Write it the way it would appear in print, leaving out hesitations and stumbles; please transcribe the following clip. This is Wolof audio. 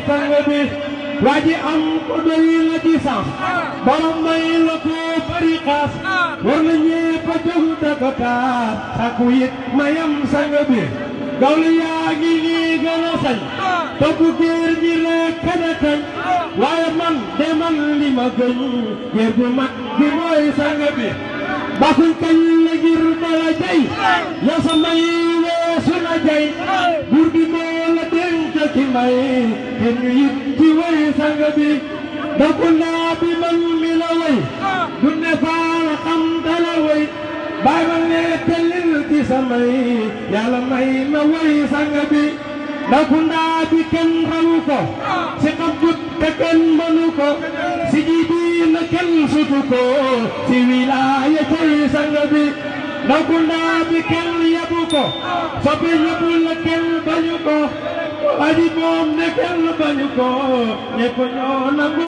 sang bi waji am ko doy la ci sax borom may la ko bari xaas war na ñépp a jóg dako taar saku it mayam sang bi gawlu yaa ngi nii gën a sañ topp géer ji rek kada tañ waaye man de man li ma gën géer bu mag bi mooy sang bi basuñ kañ la ngir dala jay yow sa may weesu na jay buur bi moo la denc ci may kenn it ci way sang bi daku naa bi man mi la way du ne faala xam dala way baay ma ne tellil ci sa may yàlla may ma way sang bi daku naa bi kenn rawu ko si xam jut te kenn mënu ko si ji bi na kenn sutu ko si wilaaya cay sang bi daku naa bi kenn yabu ko soppi ñëpp la kenn bañu ko aji moom ne kenn bañu ko ñëpp ñoo nangu